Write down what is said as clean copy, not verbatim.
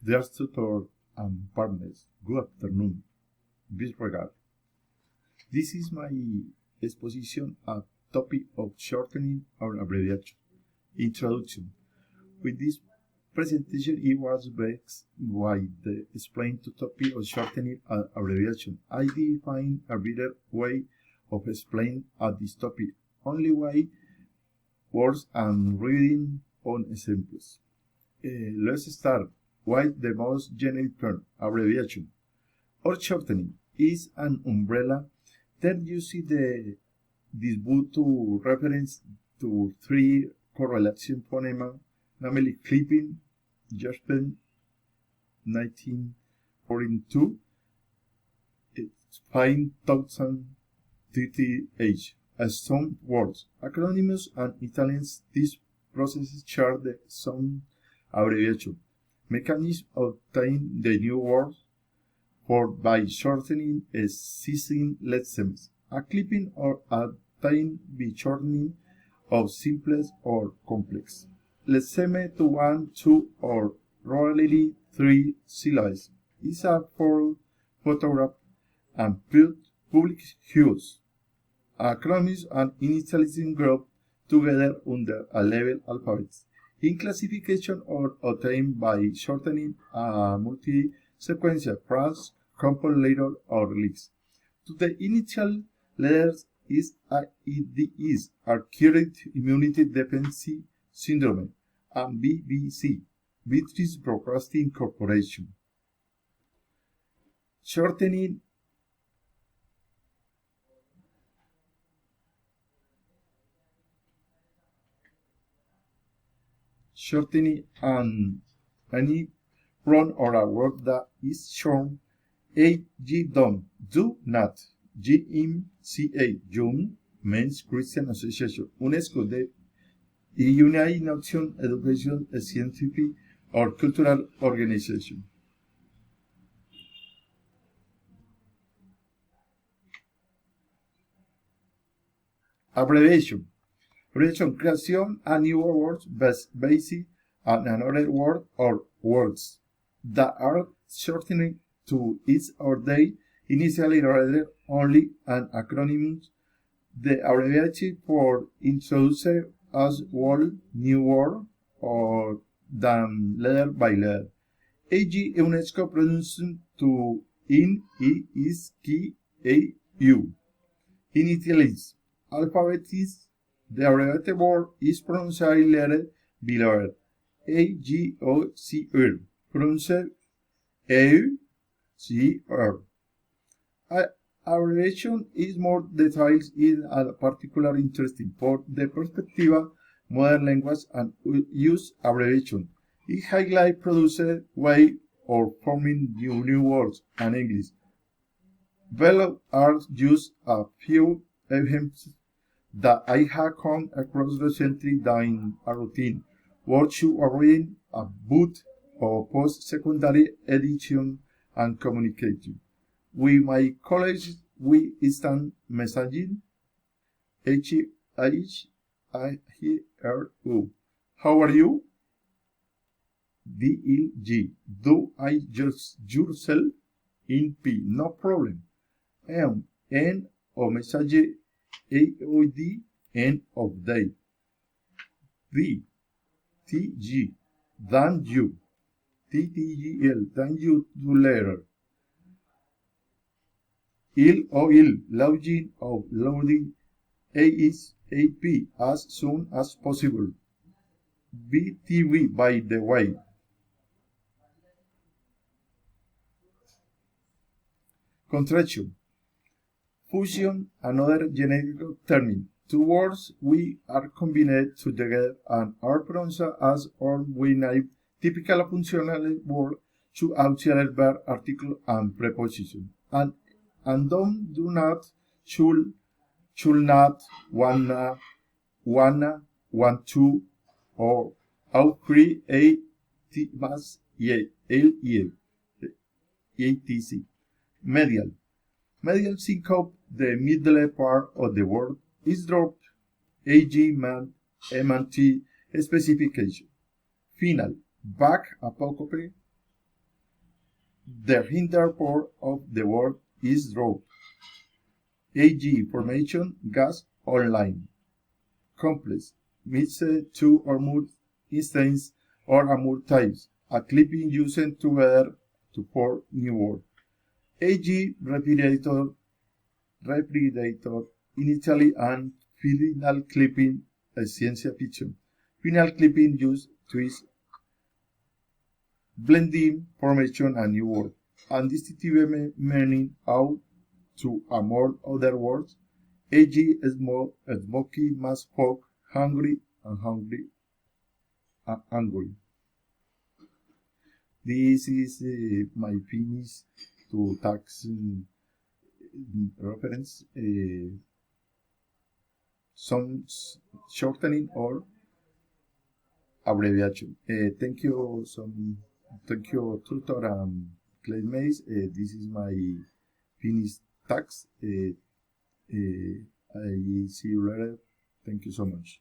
Dear tutor and partners, good afternoon. Best regard. This is my exposition at topic of shortening or abbreviation. Introduction. With this presentation, it was based by the explain to topic of shortening and abbreviation. I define a better way of explaining at this topic, only by words and reading on examples. Let's start. Why the most generic term, abbreviation, or shortening, is an umbrella that uses this word to reference to three correlation phonema, namely clipping, Jasper 1942, 5030H. As some words, acronyms, and Italians, these processes share the same abbreviation. Mechanism obtain the new words for by shortening existing lessons. A clipping or obtain by shortening of simplest or complex. Lesseme to 1, 2, or rarely 3 syllables is a full photograph and public use. Acronyms and initializing group together under a level alphabet. In classification or obtained by shortening a multi-sequential phrase, compound letter, or list. To the initial letters is acquired immunity deficiency syndrome, and BBC, Beatrice Broadcasting Corporation. Shortening and any run or a word that is shown do not GMCA Young Men's Christian Association UNESCO the United Nations Education Scientific or Cultural Organization. Abbreviation. Creation a new word based on another word or words that are shortened to its or they initially rather only an acronym. The abbreviation for introduced as word, new word, or than letter by letter. AG UNESCO pronounced to in is key a u. Initialize. Alphabet is the abbreviated word is pronounced letter by letter. AGOCR. Pronounced AUCR. Abbreviation is more detailed in a particular interesting for the perspective modern language and use abbreviation. It highlights produced way or forming new words and English. Below are just a few examples that I have come across recently in a routine workshop or reading a book or post-secondary edition and communicating. With my colleagues, we instant messaging, HIRU. How are you? DLG. Do I just yourself in P? No problem. N o message AOD end of day. D. TG. Than you. TTGL. Than you do later. Logging of loading ASAP as soon as possible. BTV by the way. Contraction. Fusion, another generic term. Two words we are combined together and are pronounced as or we name typical functional word to auxiliary verb, article, and preposition. And don't, do not, should not, wanna, want to, or out free, must, etc. Medial. Medial syncope, the middle part of the word, is dropped, MNT specification. Final. Back apocope, The hinder part of the word is draw. AG formation gas online. Complex mixed two or more instances or more types. A clipping used together to form new word. AG refrigerator initially and final clipping science fiction. Final clipping used twist blending formation and new word. And distinctive meaning out to a more other words. AG smoky, mass folk, hungry, and hungry, and angry. This is my finish to tax reference, some shortening or abbreviation. Thank you, tutor and classmates. This is my finished tax. I see you later. Thank you so much.